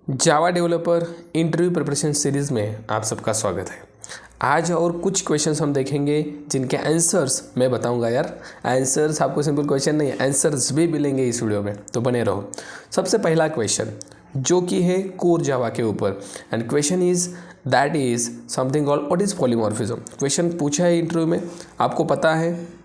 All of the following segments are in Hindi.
Java developer interview preparation series में आप सबका स्वागत है। आज और कुछ क्वेश्चंस हम देखेंगे जिनके आंसर्स मैं बताऊंगा यार। आंसर्स आपको सिंपल क्वेश्चन नहीं, आंसर्स भी मिलेंगे इस वीडियो में, तो बने रहो। सबसे पहला क्वेश्चन जो कि है कोर जावा के ऊपर, and question is that is something called what is polymorphism. Question पूछा है इंटरव्यू में, आपको पता है?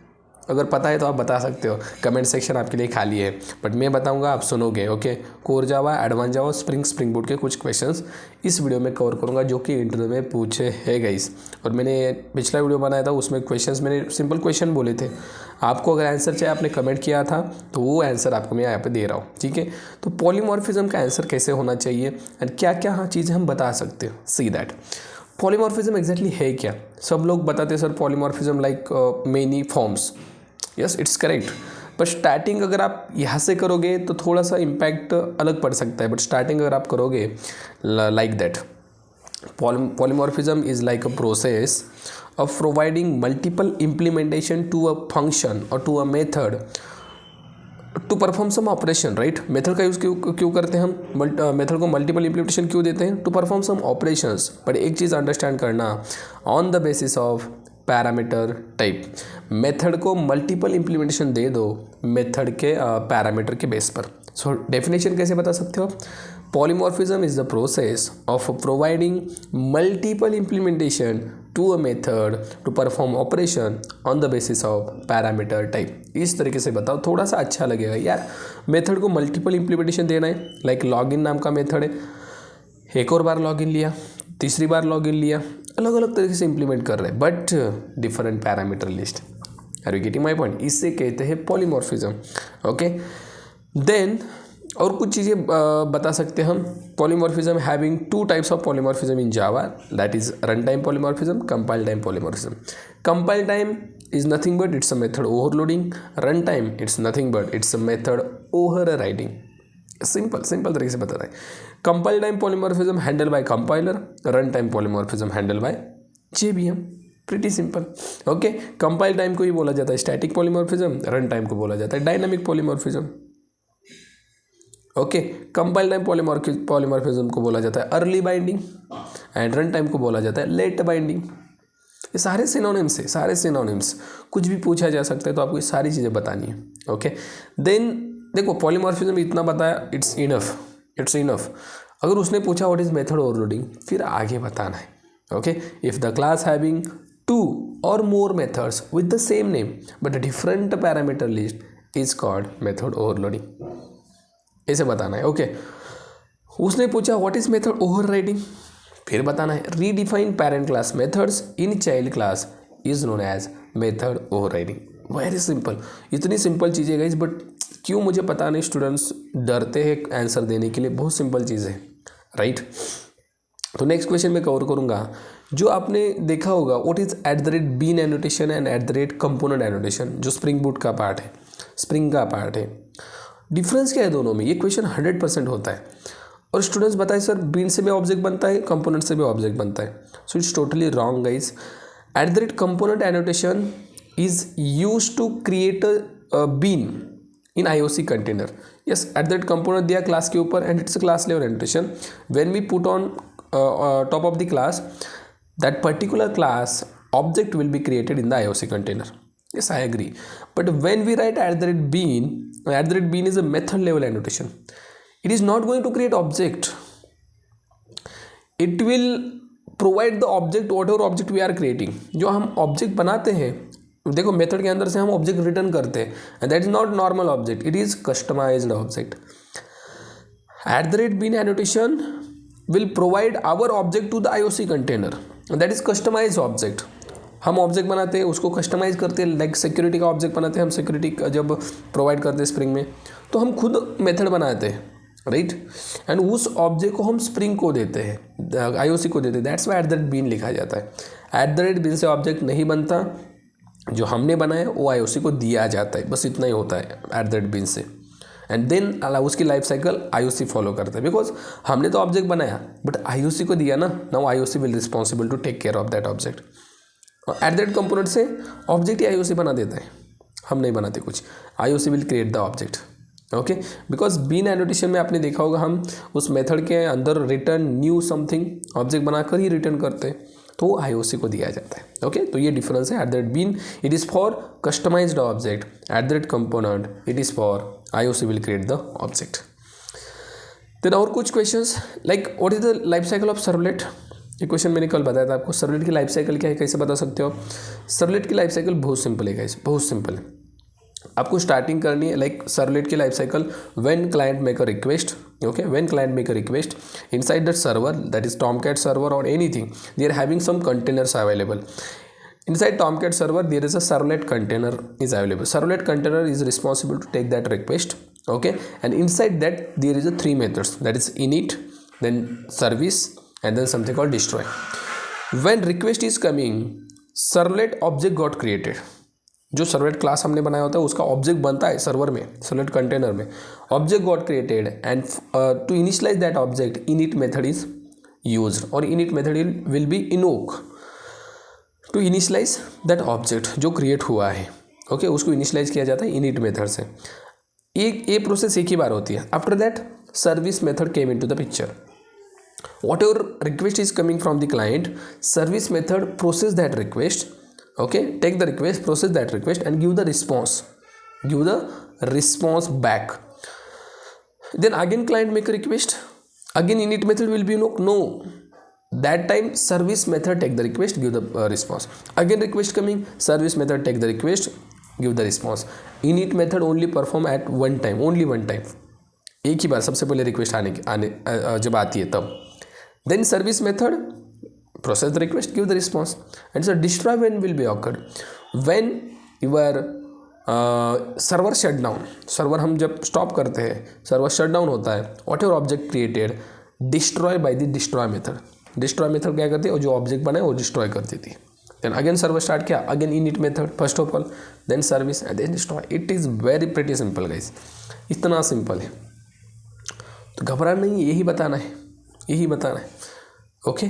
अगर पता है तो आप बता सकते हो, कमेंट सेक्शन आपके लिए खाली है, बट मैं बताऊंगा, आप सुनोगे। Okay, core Java, advance Java, spring boot के कुछ क्वेश्चंस इस वीडियो में कवर करूंगा जो कि इंटरव्यू में पूछे है गाइस। और मैंने पिछला वीडियो बनाया था, उसमें क्वेश्चंस मैंने सिंपल क्वेश्चन बोले थे। आपको अगर आंसर चाहिए, आपने कमेंट किया था, तो वो आंसर आपको मैं यहाँ पे दे रहा हूँ। ठीक है, तो पॉलीमॉर्फिज्म का आंसर कैसे होना चाहिए एंड क्या क्या चीज़ें हम बता सकते हो, सी दैट। पॉलीमॉर्फिज्म एग्जैक्टली है क्या? सब लोग बताते हैं sir polymorphism like many forms. Yes, it's correct, पर स्टार्टिंग अगर आप यहाँ से करोगे तो थोड़ा सा इम्पैक्ट अलग पड़ सकता है। बट स्टार्टिंग अगर आप करोगे like that, polymorphism is like a process of providing multiple implementation to a function or to a method to perform some operation, right? Method का यूज़ क्यों करते हैं हम? मेथड को मल्टीपल इम्प्लीमेंटेशन क्यों देते हैं? To perform some operations. But एक चीज़ अंडरस्टैंड करना, on the basis of parameter type. Method को मल्टीपल इम्प्लीमेंटेशन दे दो मेथड के पैरामीटर के बेस पर। सो डेफिनेशन कैसे बता सकते हो? Polymorphism is the process of providing multiple implementation to a method to perform operation on the basis of parameter type. इस तरीके से बताओ, थोड़ा सा अच्छा लगेगा यार। मेथड को मल्टीपल इम्प्लीमेंटेशन देना है, लाइक लॉगिन नाम का मेथड है, एक और बार लॉगिन लिया, तीसरी बार लॉगिन लिया, अलग अलग तरीके से इंप्लीमेंट कर रहे हैं but different parameter list. Are you getting my point? इससे कहते हैं पॉलीमॉर्फिज्म। ओके, देन और कुछ चीज़ें बता सकते हैं हम। Polymorphism having two types of polymorphism in Java, that is run time polymorphism, compile time polymorphism. Compile time is nothing but it's a method overloading. Runtime it's nothing but it's a method overriding. Simple तरीके से बता रहा है। Compile time polymorphism handle bye compiler, run time polymorphism handle bye JVM. Pretty simple. Okay, compile time को ही बोला जाता है स्टैटिक पॉलीमॉर्फिज्म, रन टाइम को बोला जाता है dynamic polymorphism. Okay, compile time polymorphism को बोला जाता है early binding and run time को बोला जाता है लेट बाइंडिंग। ये सारे सिनोनिम्स है, सारे सिनोनिम्स। कुछ भी पूछा जा सकता है तो आपको ये सारी चीज़ें बतानी है। ओके, देन देखो पॉलीमॉर्फिज्म इतना बताया, इट्स इनफ। अगर उसने पूछा व्हाट इज मेथड ओवरलोडिंग, फिर आगे बताना है। Okay, if the class having two or more methods with the same name but different parameter list is called method overloading, ऐसे बताना है। ओके, उसने पूछा व्हाट इज मेथड ओवरराइडिंग, फिर बताना है redefine parent class methods in child class is known as method overriding. Very simple, इतनी सिंपल चीज़ें गाइस, बट क्यों मुझे पता नहीं, स्टूडेंट्स डरते हैं आंसर देने के लिए। बहुत सिंपल चीज़ है, राइट? तो नेक्स्ट क्वेश्चन में कवर करूँगा। जो आपने देखा होगा what is @bean annotation and @component annotation, जो स्प्रिंग बूट का पार्ट है, स्प्रिंग का पार्ट है। डिफरेंस क्या है दोनों में? ये क्वेश्चन 100% होता है। और स्टूडेंट्स बताए सर बीन से भी ऑब्जेक्ट बनता है, कंपोनेंट से भी ऑब्जेक्ट बनता है। So it's totally wrong guys. @Component annotation is use to create a bean in IOC container. Yes, @component दिया क्लास के ऊपर and it's a class level annotation. When we put on top of the class, that particular class object will be created in the IOC container. Yes, I agree. But when we write @bean is a method level annotation. It is not going to create object. It will provide the object, whatever object we are creating. जो हम object बनाते हैं, देखो मेथड के अंदर से हम ऑब्जेक्ट रिटर्न करते हैं, and that is not normal object, it is customized object. @bean annotation will provide our object to the IOC container, and that is customized object. हम ऑब्जेक्ट बनाते हैं, उसको कस्टमाइज करते हैं, लाइक सिक्योरिटी का ऑब्जेक्ट बनाते हैं हम। सिक्योरिटी जब प्रोवाइड करते हैं स्प्रिंग में, तो हम खुद मेथड बनाते हैं, राइट? एंड उस ऑब्जेक्ट को हम स्प्रिंग को देते हैं, IOC को देते हैं। दैट्स वाई @bean लिखा जाता है। @bean से ऑब्जेक्ट नहीं बनता, जो हमने बनाया वो IOC को दिया जाता है, बस इतना ही होता है @bean से। एंड देन उसकी लाइफ साइकिल IOC फॉलो करता है, बिकॉज हमने तो ऑब्जेक्ट बनाया बट IOC को दिया ना, now IOC will responsible to take care of that object. और कंपोनेंट से ऑब्जेक्ट ही IOC बना देता है, हम नहीं बनाते कुछ। IOC will create the object. Okay, because bean annotation में आपने देखा होगा हम उस मेथड के अंदर रिटर्न न्यू समथिंग ऑब्जेक्ट बनाकर ही रिटर्न करते हैं, तो आईओसी को दिया जाता है। ओके, तो ये डिफरेंस है। At that bean it is for customized object, at that component it is for IOC will create the object. Then और कुछ questions like what is the life cycle of servlet. ये क्वेश्चन मैंने कल बताया था आपको। सर्वलेट की लाइफ साइकिल क्या है, कैसे बता सकते हो आप। सर्वलेट की लाइफ साइकिल बहुत सिंपल है गाइस, बहुत सिंपल है। आपको स्टार्टिंग करनी है लाइक सर्वलेट की life cycle, when client make a request, okay, when client make a request inside that server, that is Tomcat server or anything, they are having some containers available. Inside Tomcat server, there is a servlet container is available. Servlet container is responsible to take that request. Okay, and inside that there is a three methods, that is init, then service, and then something called destroy. When request is coming, servlet object got created. जो सर्वलेट क्लास हमने बनाया होता है उसका ऑब्जेक्ट बनता है सर्वर में, सर्वलेट कंटेनर में object got created, and to initialize that object init method is used, और init method will be invoke to initialize that object जो क्रिएट हुआ है. ओके, उसको इनिशियलाइज किया जाता है इनिट मेथड से. ये प्रोसेस एक ही बार होती है. After that service method came into the picture. whatever request is coming from the client, service method process that request, okay, take the request, process that request, and give the response back. Then again client make a request, again init method will be no, that time service method take the request, give the response. Again request coming, service method take the request, give the response. Init method only perform at one time, only one time, एक ही बार सबसे पहले रिक्वेस्ट आने जब आती है तब. Then service method process the request, give the response. And so destroy when will be occurred when your server shut down. Server हम जब स्टॉप करते हैं, सर्वर शट डाउन होता है, whatever object created destroy by the destroy method. destroy method क्या करती है, और जो ऑब्जेक्ट बना है वो डिस्ट्रॉय कर देती है. then again सर्वर स्टार्ट किया, again init method first of all, then service and then destroy. it is very pretty simple guys, इतना सिंपल है. तो घबराना नहीं, यही बताना है, यही बताना है. ओके,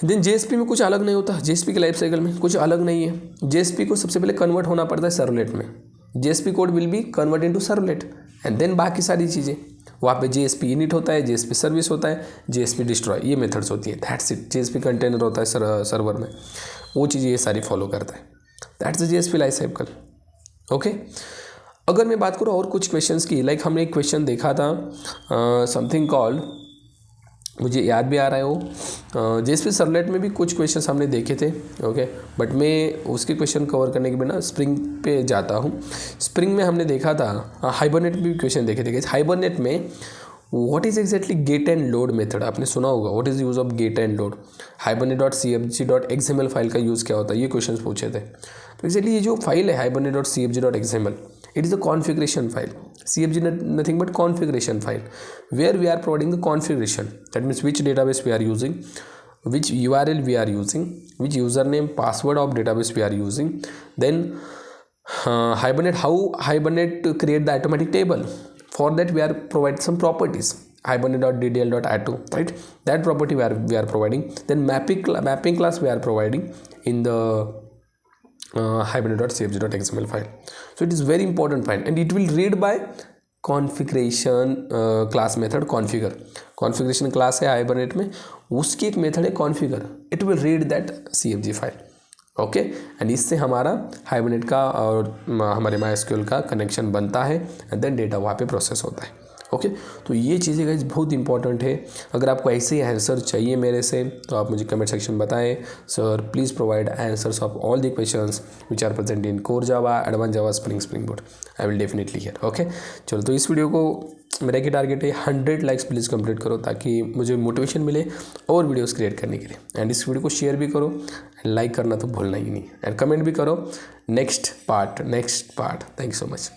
देन जेएसपी में कुछ अलग नहीं होता. जेएसपी की लाइफ साइकिल में कुछ अलग नहीं है. जेएसपी को सबसे पहले कन्वर्ट होना पड़ता है सर्वलेट में. JSP code will be convert into servlet, and then बाकी सारी चीज़ें वहाँ पे जेएसपी इनिट होता है, जेएसपी सर्विस होता है, जेएसपी डिस्ट्रॉय, ये मेथड्स होती है. That's it. जेएसपी कंटेनर होता है सर्वर में, वो चीज़ें ये सारी फॉलो करता है. That's the JSP life cycle. Okay, अगर मैं बात करूँ और कुछ क्वेश्चंस की, लाइक हमने एक क्वेश्चन देखा था समथिंग कॉल्ड, मुझे याद भी आ रहा है वो, जेएसपी सर्वलेट में भी कुछ क्वेश्चंस हमने देखे थे. ओके, बट मैं उसके क्वेश्चन कवर करने के बिना स्प्रिंग पे जाता हूँ. स्प्रिंग में हमने देखा था, हाइबरनेट में भी क्वेश्चन देखे थे. हाइबरनेट में what is exactly get and load method, आपने सुना होगा. What is use of get and load. hibernate.cfg.xml file का यूज़ क्या होता है, ये क्वेश्चन पूछे थे. तो एक्जैक्टली ये जो फाइल है hibernate.cfg.xml, it is a configuration file. CFG nothing but configuration file, where we are providing the configuration. That means which database we are using, which URL we are using, which username, password of database we are using. Then Hibernate, how Hibernate to create the automatic table. For that we are provide some properties. Hibernate.ddl.add2, right? That property we are providing. Then mapping class we are providing in the hibernate.cfg.xml file. So it is very important file, and it will read by configuration class method configure. configuration class है hibernate में, उसकी एक मेथड है configure. it will read that cfg file. Okay, and इससे हमारा hibernate का और हमारे MySQL का कनेक्शन बनता है, एंड देन डेटा वहाँ पे प्रोसेस होता है. ओके, तो ये चीज़ें गाइस बहुत इंपॉर्टेंट है. अगर आपको ऐसे ही आंसर चाहिए मेरे से, तो आप मुझे कमेंट सेक्शन बताएं. Sir please provide answers of all the questions which are present in core Java, advance Java, spring boot. I will definitely hear. Okay, चलो, तो इस वीडियो को मेरा क्या टारगेट है, 100 लाइक्स प्लीज़ कंप्लीट करो, ताकि मुझे मोटिवेशन मिले और वीडियोस क्रिएट करने के लिए. एंड इस वीडियो को शेयर भी करो, एंड लाइक करना तो भूलना ही नहीं, एंड कमेंट भी करो. Next part. Thank you so much.